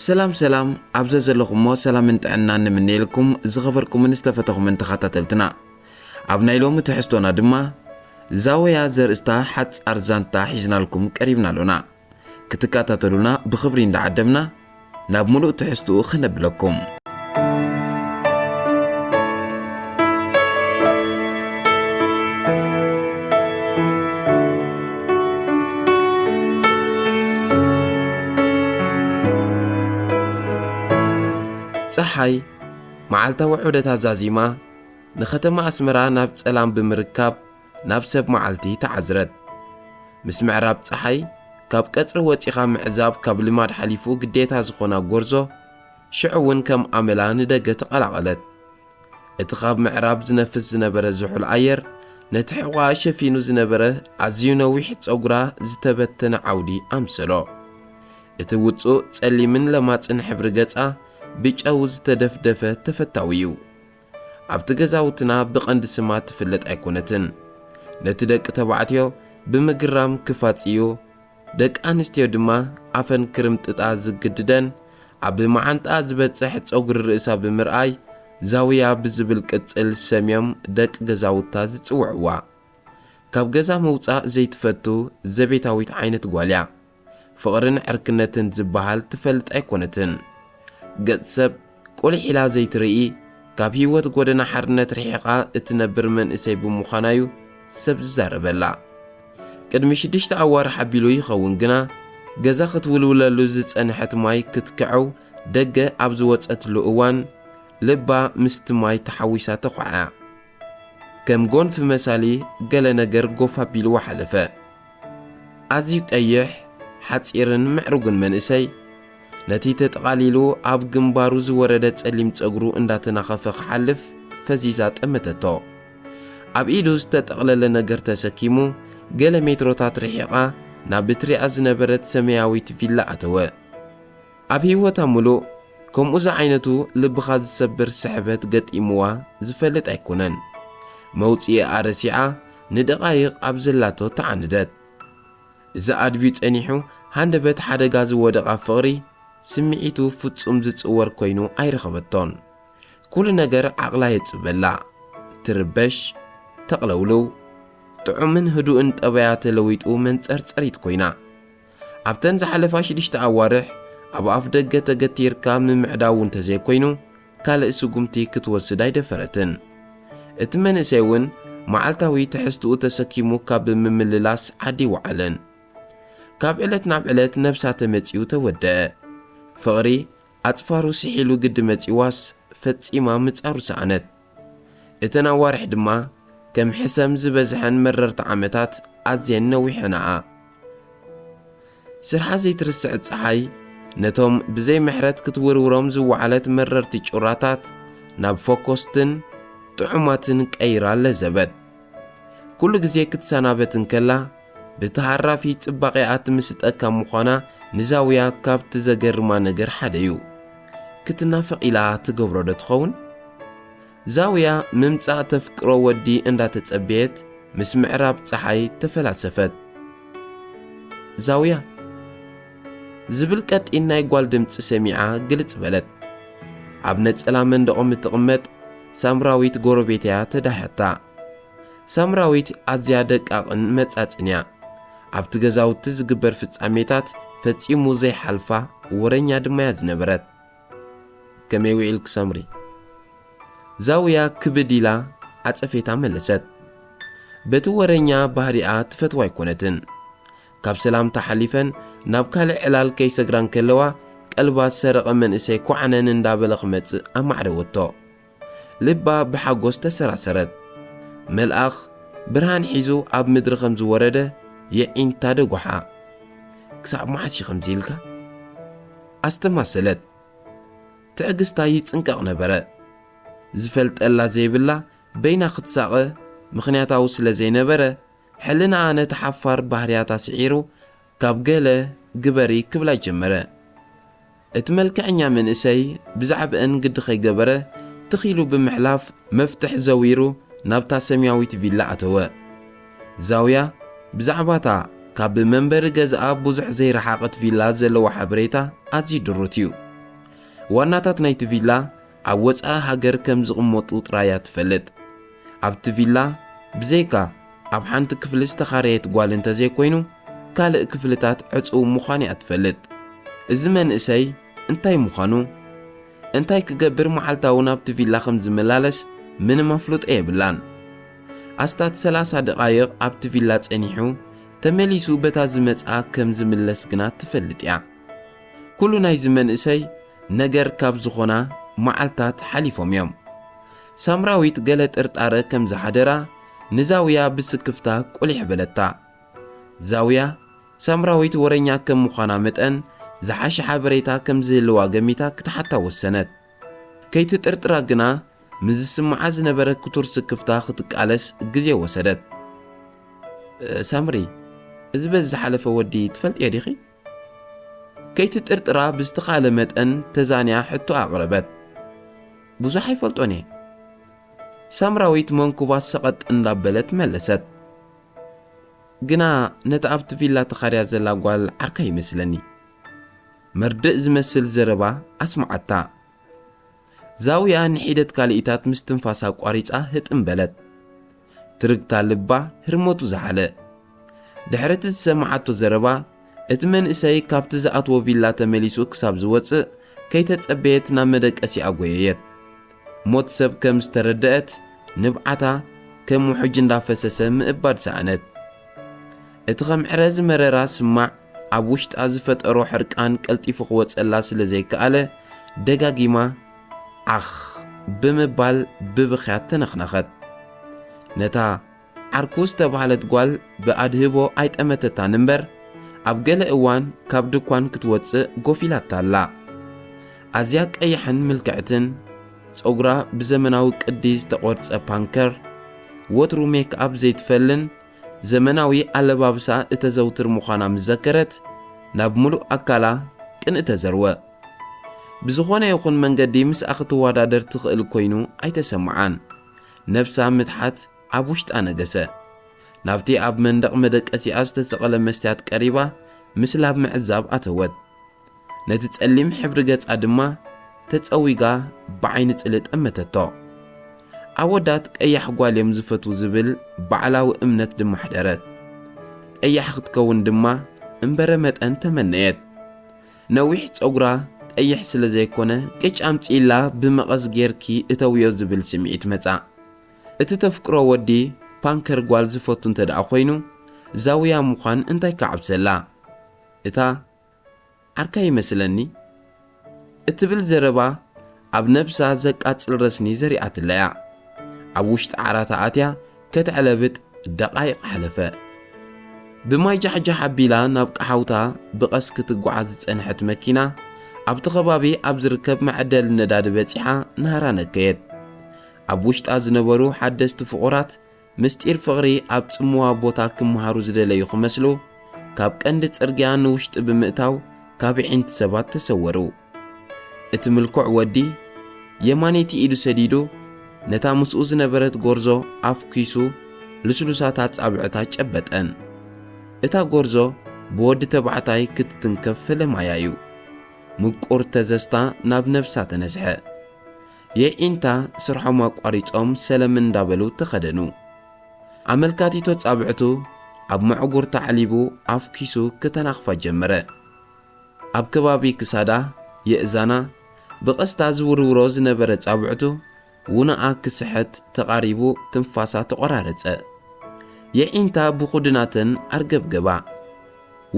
سلام عبزة زلقمو سلام انتعنا نمنيلكم زغبركم من استفتقم من تخطتلتنا عبنا يلوم تحستونا دما زاوية زرستا حتى أرزانتا حيزنا لكم قريبنا لنا كتكاتتلونا بخبرين دعدمنا ناب ملؤ تحستو خنبلكم صحي معالتا وحودة زازيما نختم أسمرا ناب سلام بمركب ناب سب معالتي تعزرد مس معراب صحي كاب كتر وطيخا معزاب كاب لماد حليفو قديتا زخونا غورزو شعوون كم عملان دقة تقلقلت اتخاب معراب زنفس زنبرة زحول عير نتحوا شفينو زنبرة عزيونو ويحت صغرا زتبتن عودي أمسلو اتوصو تسلي من لما تنحبر قطعا بيجاو زتدفدفة تفتاويو عبت غزاوتنا بقند سمات تفلت ايكونتن نتدق تبعتيو بمقرام كفاتيو دق انستيو دما عفن كرمتطا زقددن عب معانطا زبصح صغر رئسا بمرآي زاويا بزبل قصل سميم دق غزاوتا زصوعوا كاب غزا موصا زيتفتو زبيتاويت عينت غاليا فقرن عركنتن زبحال تفلت ايكونتن قد قولي حلا زيترئي كاب هيوت قودنا حرنة رحيقا اتنبر من اسيب مخانايو سب زاربلا قدمي شدشت عوار حبيلو يخون قنا قزاخت ولولا لوزت انحت ماي كتكعو دقة عبزوات اتلو اوان لبا مست ماي تحويسا تقعا كم قون في مسالي قال نقر قوفا بيلو حلفا عزيك ايح حتيرن معروقن من اسي نتيجة تقاليلو عب جنبارو زوردت سليم تأجرو انداتنا خفق حلف فزيزات امتتو عب ايدوز تتقلل نجر تسكيمو قال متروتات رحيقا نابتري ازنبرت سمياوي تفيلا اتوا عب هيو تاملو كم اوزا عينتو لبخاز سبر سحبت قد اموا زفلت ايكونن موتي ارسيعا ندقايق عب زلاتو تعاندت اذا ادبيت انيحو هاندبت حدقا زودقا فغري سمعيتو فتصم زتصور كوينو ايرخبتون كل نجر عقلا يتصبلا تربش تقلولو طعمن هدوءن طبيعات لويتو من صرصريت كوينا عبتن زحلفا شدشت عوارح ابو اف دغه تغتير كام معداون تزي كوينو كال اسغمتي كتوسد ايدفرتن اتمنسيون معالتاوي تحستو تسكيمو كاب ممللاس عدي وعلن كاب علت ناب علت نفسات مصيو تودأ فغري اطفارو سحيلو قد مصيواس فصيما مصارو سعنت اتنا وارح دما كم حسم زبزحن مررت عمتات ازين نويحنا سرحا زي ترسع صحي نتوم بزي محرت كتورورم زوعلت مررت جوراتات ناب فوكوستن طعماتن قيرا لزبد كل غزي كتسنابتن كلا بتحرافي صباقيات مسطك مخانا نزاويا كابت زغرما نجر حديو كتنافق الى تغبرو دتخون زاويا ممصا تفقرو ودي انداتتصبيت مس معراب صحي تفلاسفت زاويا زبل قط اناي غوال دمص سميعا غلص بلد ابنت سلامن دقم تقمت سامراويت غوربيتيا تدحتا سامراويت ازيا دقاقن مصاصنيا عبت غزاوت زغبر فصاميتات فصيمو زي حلفا ورنيا دما يزنبرت كميويلك سامري زاويا كبديلا اصفيتا ملست بتو ورنيا بهريات فتوى يكونتن كاب سلام تحليفن نابكال علال كيسغران كلوا قلبا سرق من اسي كوعنن اندابلخ مص امعدوتو لبا بحغوس تسراسرت ملأخ برهان حيزو اب مدر خمز ورده يعين تادغوحا كساب محاسي خمزيلكا استماسلت تعقستا يصنقق نبره زفلت الا زيبلا بينا ختصاقه مخنياتاو سلا زي نبره حلنا انا تحفر بحرياتا سعيرو كاب قله قبري كبلا جمره اتملكعنيا من اسي بزعب ان قد خي قبره تخيلو بمحلاف مفتح زويرو نابتا سمياويت فيلا اتوا زاويا بزعباتا كاب منبر غزا بوزح زي رحاقت فيلا زلو حبريتا ازي دروتيو ዋናታት ናይቲ ቪላ ኣብ ወፃኢ ሃገር ከም ዝቕመጡ ጥራያ ትፈልጥ። ኣብቲ ቪላ ብዘይካ ኣብ ሓንቲ ክፍሊ ዝተኻረየት ጓል እንተዘይኮይኑ ካልእ ክፍልታት ዕፁብ ምዃኑ እያ ትፈልጥ። እዚ መንእሰይ እንታይ ምዃኑ እንታይ ክገብር መዓልታዊ ናብቲ ቪላ ከም ዝመላለስ ምንም ኣፍሉጦ የብላን። ኣስታት 30 ደቓይቕ ኣብቲ ቪላ ጸኒሑ ተመሊሱ በታ ዝመጽኣ ከም ዝምለስ ግና ትፈልጥ እያ። ኩሉ ናይዚ መንእሰይ ነገር ካብ ዝኾና መዓልታት ሓሊፎም እዮም። ሳምራዊት ገለ ጥርጣረ ከም ዝሓደራ ንዛውያ ብስክፍታ ቁሊሕ በለታ። ዛውያ ሳምራዊት ወረኛ ከም ምዃና መጠን ዝሓሸ ሓበሬታ ከም ዝህልዋ ገሚታ ክትሓታ ወሰነት። ከይትጥርጥራ ግና ምዝስምዓ ዝነበረ ክቱር ስክፍታ ክትቃለስ ግዜ ወሰደት። ሳምሪ እዚ በዚ ዝሓለፈ ወዲ ትፈልጥዮ ዲኺ? ከይትጥርጥራ ብዝተኻለ መጠን ተዛንያ ሕቶ ኣቕረበት። ብዙሕ ኣይፈልጦን እየ። ሳምራዊት መንኩባ ሰቐጥ እንዳበለት መለሰት። ግና ነቲ ኣብቲ ቪላ ተኻርያ ዘላ ጓል ዓርካ ይመስለኒ። መርድእ ዝመስል ዘረባ ኣስማዓታ። ዛውያ ንሒደት ካልኢታት ምስ ትንፋሳ ቋሪፃ ህጥም በለት። ትርግታ ልባ ህርመቱ ዝሓለ ድሕረቲ ዝሰማዓቶ ዘረባ እቲ መንእሰይ ካብቲ ዝኣትዎ ቪላ ተመሊሱ ክሳብ ዝወፅእ ከይተጸበየት ናብ መደቀሲ ኣጐየየት። ሞት ሰብ ከም ዝተረድአት ንብዓታ ከም ውሕጅ እንዳፈሰሰ ምእባድ ሰኣነት። እቲ ኸምዕረ ዝመረራ ስማዕ ኣብ ውሽጣ ዝፈጠሮ ሕርቃን ቀልጢፉ ክወፀላ ስለ ዘይከኣለ ደጋጊማ ኣኽ ብምባል ብብኽያት ተነኽነኸት። ነታ ዓርኩስ ተባህለት ጓል ብኣድህቦ ኣይጠመተታን እምበር ኣብ ገለ እዋን ካብ ድኳን ክትወፅእ ጎፊላታላ። ኣዝያ ቀያሕን ምልክዕትን ፀጉራ ብዘመናዊ ቅዲ ዝተቖርፀ ፓንከር ወትሩ ሜክኣፕ ዘይትፈልን ዘመናዊ ኣለባብሳ እተዘውትር ምዃና ምዘከረት ናብ ሙሉእ ኣካላ ቅንእ ተዘርወ። ብዝኾነ ይኹን መንገዲ ምስኣ ክትወዳደር ትኽእል ኮይኑ ኣይተሰምዓን። ነፍሳ ምትሓት ኣብ ውሽጣ ነገሰ። ናብቲ ኣብ መንደቕ መደቀሲኣ ዝተሰቐለ መስትያት ቀሪባ ምስላብ ምዕዛብ ኣተወት። ነቲ ጸሊም ሕብሪ ገጻ ድማ ተጸዊጋ ብዓይኒ ጽልጥ እመተቶ። ኣወዳት ቀያሕ ጓል እዮም ዝፈትው ዝብል ባዕላዊ እምነት ድማ ሕደረት። ቀያሕ ክትከውን ድማ እምበረ መጠን ተመነየት። ነዊሕ ፀጉራ ቀይሕ ስለ ዘይኮነ ቅጭ ኣምፂላ ብመቐስ ጌርኪ እተውዮ ዝብል ስምዒት መጻእ። እቲ ተፍቅሮ ወዲ ፓንከር ጓል ዝፈቱ እንተደኣ ኮይኑ ዛውያ ምዃን እንታይ ከዓብሰላ? እታ ዓርካ ይመስለኒ እትብል ዘረባ ኣብ ነብሳ ዘቃጽል ረስኒ ዘሪኣትለያ። ኣብ ውሽጢ ዓራታ ኣትያ ከተዕለብጥ ደቓይቕ ሓለፈ። ብማይ ጃሕጃሕ ኣቢላ ናብ ቀሓውታ ብቐስ ክትጓዓዝ ዝጸንሐት መኪና ኣብቲ ኸባቢ ኣብ ዝርከብ መዕደሊ ነዳዲ በፂሓ ናህራ ነከየት። ኣብ ውሽጣ ዝነበሩ ሓደስቲ ፍቑራት ምስጢር ፍቕሪ ኣብ ጽምዋ ቦታ ክመሃሩ ዝደለዩ ክመስሉ ካብ ቀንዲ ጽርግያ ንውሽጢ ብምእታው ካብ ዒንቲ ሰባት ተሰወሩ። እቲ ምልኩዕ ወዲ የማነይቲ ኢዱ ሰዲዱ ነታ ምስኡ ዝነበረት ጎርዞ ኣፍ ኪሱ ልስሉሳት ኣጻብዕታ ጨበጠን። እታ ጎርዞ ብወዲ ተባዕታይ ክትትንከፍ ፈለማያ እዩ። ምቁር ተዘስታ ናብ ነብሳ ተነስሐ። የዒንታ ስርሖም ኣቋሪጾም ሰላም እንዳበሉ ተኸደኑ። ኣመልካቲቶ ጻብዕቱ ኣብ መዕጉር ተዓሊቡ ኣፍ ኪሱ ከተናኽፋ ጀመረ። ኣብ ከባቢ ክሳዳ የእዛና ብቐስታ ዝውርውሮ ዝነበረ ጻብዕቱ ውንኣ ክስሕት ተቓሪቡ ትንፋሳ ተቖራረጸ። የዒንታ ብኹድናተን ኣርገብገባ።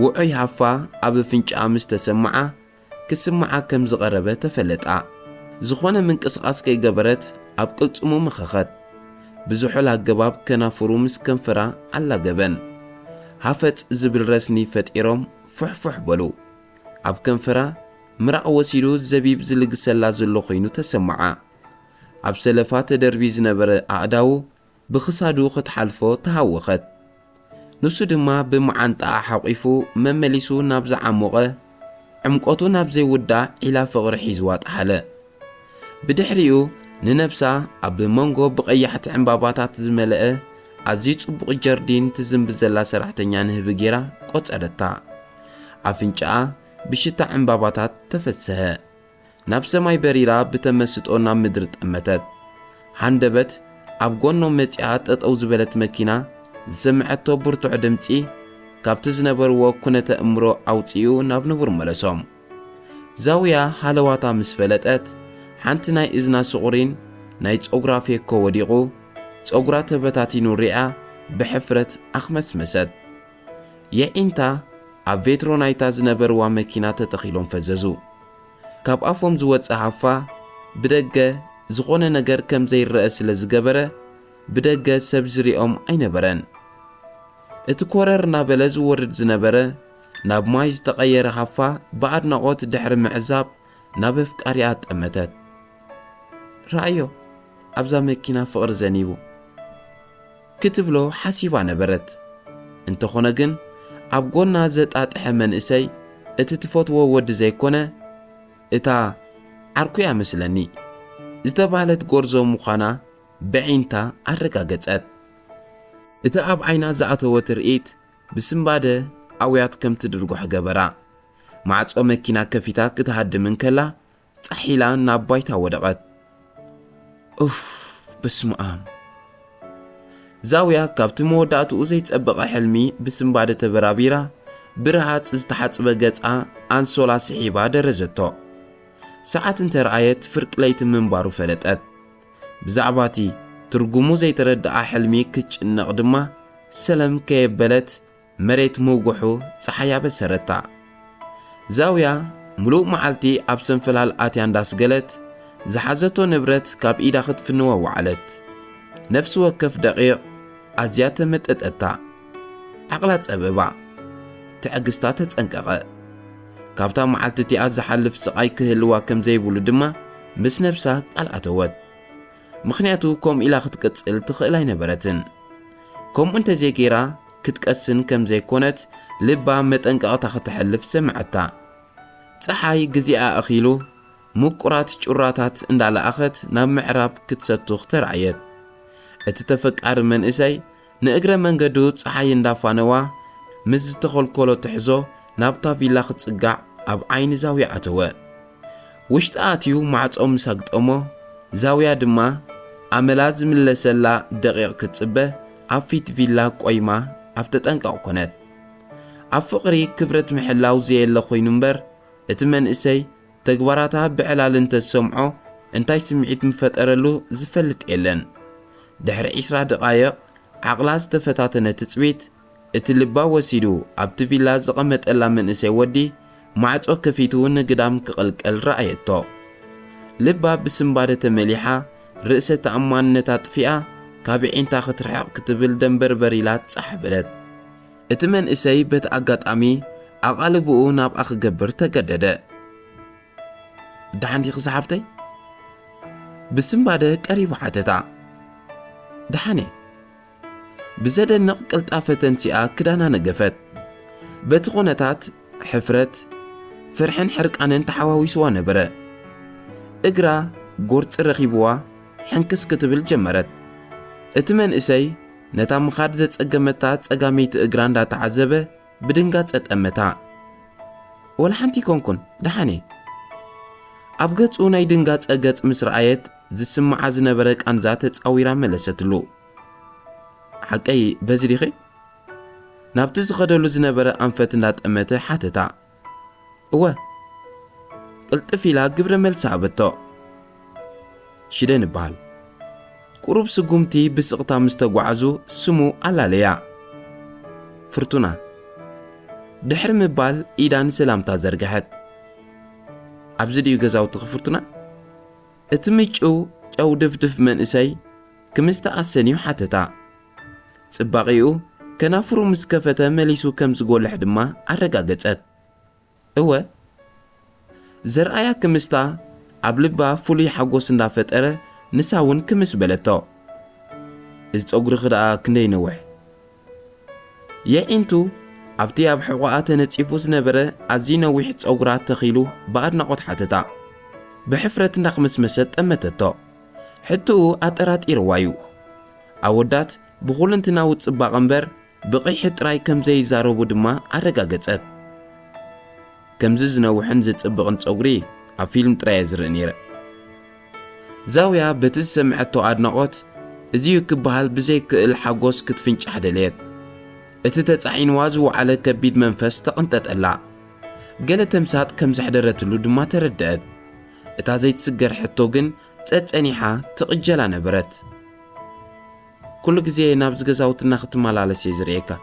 ውዑይ ሃፋ ኣብ ፍንጫኣ ምስ ተሰምዓ ክስምዓ ከም ዝቐረበ ተፈለጣ። ዝኾነ ምንቅስቓስ ከይገበረት ኣብ ቅልጽሙ መኸኸት። ብዝሑል ኣገባብ ከናፍሩ ምስ ከንፈራ ኣላገበን። ሃፈጽ ዝብል ረስኒ ፈጢሮም ፉሕፉሕ በሉ። ኣብ ከንፈራ ምራቕ ወሲዱ ዘቢብ ዝልግሰላ ዘሎ ኮይኑ ተሰምዓ። ኣብ ሰለፋ ተደርቢ ዝነበረ ኣእዳው ብኽሳዱ ክትሓልፎ ተሃወኸት። ንሱ ድማ ብመዓንጣኣ ሓቂፉ መመሊሱ ናብ ዝዓሞቐ ዕምቆቱ ናብ ዘይውዳእ ዒላ ፍቕሪ ሒዝዋ ጣሓለ። ብድሕሪኡ ንነብሳ ኣብ መንጎ ብቐያሕቲ ዕምባባታት ዝመልአ ኣዝዩ ጽቡቕ ጀርዲን ትዝንቢ ዘላ ሰራሕተኛ ንህቢ ጌራ ቆጸረታ። ኣፍንጫኣ ብሽታ ዕምባባታት ተፈስሐ። ናብ ሰማይ በሪራ ብተመስጦ ናብ ምድሪ ጠመተት ሃንደበት ኣብ ጎኖም መጽያ ጠጠው ዝበለት መኪና ዝሰምዐቶ ብርቱዕ ድምጺ ካብቲ ዝነበርዎ ኩነተ እምሮ ኣውፂኡ ናብ ንቡር መለሶም ዛውያ ሃለዋታ ምስ ፈለጠት ሓንቲ ናይ እዝና ስቑሪን ናይ ጸጉራ ፌኮ ወዲቑ ጸጉራ ተበታቲኑ ሪኣ ብሕፍረት ኣኽመስመሰት የዒንታ ኣብ ቬትሮ ናይታ ዝነበርዋ መኪና ተተኺሎም ፈዘዙ ካብ ኣፎም ዝወፅእ ሃፋ ብደገ ዝኾነ ነገር ከም ዘይረአ ስለ ዝገበረ ብደገ ሰብ ዝሪኦም ኣይነበረን እቲ ኮረር እናበለ ዝወርድ ዝነበረ ናብ ማይ ዝተቐየረ ሃፋ ብኣድናቖት ድሕሪ ምዕዛብ ናብ ኣፍቃሪኣ ጠመተት ረኣዮ ኣብዛ መኪና ፍቕሪ ዘኒቡ ክትብሎ ሓሲባ ነበረት እንተኾነ ግን ኣብ ጎና ዘጣጥሐ መንእሰይ እቲ ትፈትዎ ወዲ ዘይኮነ እታ ዓርኩያ መስለኒ ዝተባህለት ጎርዞ ምዃና ብዒንታ ኣረጋገጸት እቲ ኣብ ዓይና ዝኣተወት ርኢት ብስምባደ ኣውያት ከም ትድርጎሕ ገበራ ማዕጾ መኪና ከፊታ ክትሃድምን ከላ ጻሒላ ናብ ባይታ ወደቐት ኡፍ በስመኣም ዛውያ ካብቲ መወዳእትኡ ዘይጸበቐ ሕልሚ ብስምባደ ተበራቢራ ብርሃጽ ዝተሓጽበ ገጻ ኣንሶላ ስሒባ ደረዘቶ ሰዓት እንተረኣየት ፍርቂ ለይቲ ምንባሩ ፈለጠት ብዛዕባቲ ትርጉሙ ዘይተረድኣ ሕልሚ ክትጭነቕ ድማ ሰለም ከየበለት መሬት ምውጉሑ ፀሓይ ኣበሰረታ ዛውያ ሙሉእ መዓልቲ ኣብ ሰንፈላል ኣትያ እንዳስገለት ዝሓዘቶ ንብረት ካብ ኢዳ ክትፍንወ ወዓለት ነፍሲ ወከፍ ደቂቕ ኣዝያ ተመጠጠታ ዓቕላ ጸበባ ትዕግስታ ተጸንቀቐ ካብታ መዓልቲ እቲኣ ዝሓልፍ ስቓይ ክህልዋ ከም ዘይብሉ ድማ ምስ ነፍሳ ቃል ኣተወት ምኽንያቱ ከምኡ ኢላ ክትቅጽል ትኽእል ኣይነበረትን ከምኡ እንተዘይገይራ ክትቀስን ከም ዘይኮነት ልባ መጠንቀቕታ ክትሕልፍ ሰምዐታ ፀሓይ ግዜኣ ኣኺሉ ምቁራት ጩራታት እንዳለኣኸት ናብ ምዕራብ ክትሰቱኽ ተረኣየት እቲ ተፈቃሪ መንእሰይ ንእግረ መንገዱ ፀሓይ እንዳፋነዋ ምስ ዝተኸልከሎ ትሕዞ ናብታ ቪላ ክትጽጋዕ ኣብ ዓይኒ ዛውያ ኣተወ ውሽጢ ኣትዩ ማዕጾ ምስ ኣግጠሞ ዛውያ ድማ ኣመላ ዝምለሰላ ደቂቕ ክትጽበ ኣብ ፊት ቪላ ቆይማ ኣብ ተጠንቀቕ ኮነት ኣብ ፍቕሪ ክብረት ምሕላው ዘየለ ኮይኑ እምበር እቲ መንእሰይ ተግባራታ ብዕላል እንተሰምዖ እንታይ ስምዒት ምፈጠረሉ ዝፈልጥ የለን ድሕሪ 20 ደቓይቕ ዓቕላ ዝተፈታተነ ትጽቢት እቲ ልባ ወሲዱ ኣብቲ ቪላ ዝቐመጠላ መንእሰይ ወዲ ማዕጾ ከፊቱ ንግዳም ክቕልቀል ረኣየቶ ልባ ብስምባደ ተመሊሓ ርእሰ ተኣማንነታ ጥፊኣ ካብ ዒንታ ክትርሕቕ ክትብል ደንበርበር ኢላ ጻሕ በለት እቲ መንእሰይ በቲ ኣጋጣሚ ኣቓልብኡ ናብኣ ክገብር ተገደደ ድሓንቲ ክሰሓብተይ ብስምባደ ቀሪቡ ሓተታ ድሓነ ብዘደንቕ ቅልጣፈ ተንሲኣ ክዳና ነገፈት በቲ ኹነታት ሕፍረት ፍርሕን ሕርቃንን ተሓዋዊስዋ ነበረ እግራ ጎርፂ ረኺብዋ ሕንክስ ክትብል ጀመረት እቲ መንእሰይ ነታ ምኻድ ዘጸገመታ ጸጋመይቲ እግራ እንዳተዓዘበ ብድንጋጸ ጠመታ ወላ ሓንቲ ኮንኩን ድሓነ ኣብ ገጹ ናይ ድንጋጸ ገጽ ምስ ረኣየት ዝስምዓ ዝነበረ ቃንዛ ተጻዊራ መለሰትሉ ሓቀይ በዚ ዲኺ ናብቲ ዝኸደሉ ዝነበረ ኣንፈት እንዳጠመተ ሓተታ እወ ቅልጥፍ ኢላ ግብረ መልሲ ሃበቶ ሽደን ይበሃል ቁሩብ ስጉምቲ ብስቕታ ምስ ተጓዓዙ ስሙ ኣላለያ ፍርቱና ድሕሪ ምባል ኢዳን ሰላምታ ዘርግሐት ኣብዚ ድዩ ገዛውቲ ፍርቱና እቲ ምጭው ጨው ድፍድፍ መንእሰይ ክምስተኣሰንዩ ሓተታ ጽባቒኡ ከናፍሩ ምስ ከፈተ መሊሱ ከም ዝጎልሕ ድማ ኣረጋገጸት እወ ዘርኣያ ክምስታ ኣብ ልባ ፍሉይ ሓጎስ እንዳፈጠረ ንሳ እውን ክምስ በለቶ እዚ ጸጉሪ ክደኣ ክንደይ ነውሕ የዒንቱ ኣብቲ ኣብ ሕቖኣ ተነፂፉ ዝነበረ ኣዝዩ ነዊሕ ጸጉራ ተኺሉ ብኣድናቖት ሓተታ ብሕፍረት እንዳኽመስመሰት ጠመተቶ ሕትኡ ኣጠራጢርዋ እዩ ኣወዳት ብኹልንትናዊ ጽባቐ እምበር ብቕይሕ ጥራይ ከም ዘይዛረቡ ድማ ኣረጋገጸት ከምዚ ዝነውሕን ዝጽብቕን ጸጉሪ فيلم ترايزر نيرة زاوية بتسمعتو أدناقوت إزيو كبهال بزيك الحاقوس كتفنش حدليت اتتتصعين وازو على كبيد منفس تقنتت ألا قال تمسات كم زحدرت اللود ما تردد اتا زي تسجر حتوغن تتانيحا تقجلا نبرت كل جزيه نابز غزاوتنا ختمال على سيزريكا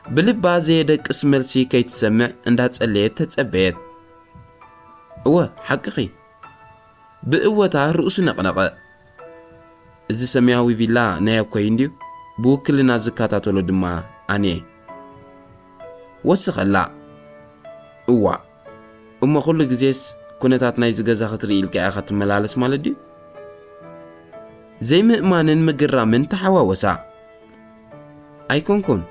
بلبا زي دك اسمل سي كي تسمع اندات صليت تتصبيت حقيقي بقوتا رؤس نقنقه እዚ ሰማያዊ ቪላ ናይ ኮይንዲው ብውክልና ዝካታተሎ ድማ ኣኔ ወስኸላ እሞ ኩሉ ግዜስ ኩነታት ናይ ዝገዛ ክትርኢ ኢልካ ኢኻ ትመላለስ ማለት ድዩ ዘይምእማንን ምግራምን ተሓዋወሳ ኣይኮንኩን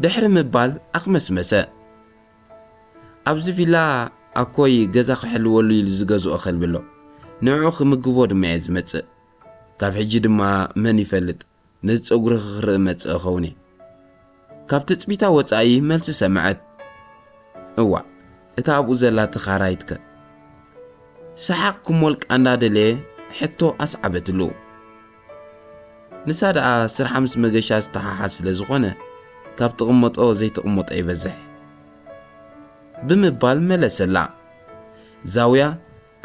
ድሕሪ ምባል ኣኽመስመሰ ኣብዚ ቪላ ኣኮይ ገዛ ክሕልወሉ ኢሉ ዝገዝኦ ኸልብሎ ንዑ ክምግቦ ድማ እየ ዝመጽእ ካብ ሕጂ ድማ መን ይፈልጥ ነዚ ፀጉሪ ክኽርኢ መጽእ ኸውኒ ካብ ትፅቢታ ወፃኢ መልሲ ሰምዐት እታ ኣብኡ ዘላ ተኻራይትከ ሰሓቕ ኩሞልቅ እንዳደለየ ሕቶ ኣስዓበትሉ ንሳ ደኣ ስርሓ ምስ መገሻ ዝተሓሓዝ ስለ ዝኾነ ካብ ትቕመጦ ዘይትቕመጦ ይበዝሕ ብምባል መለሰላ ዛውያ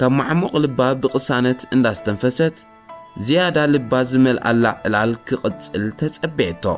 ካብ ማዕሙቕ ልባ ብቕሳነት እንዳስተንፈሰት زيادة لباز مل على العل كقتل تسبيتو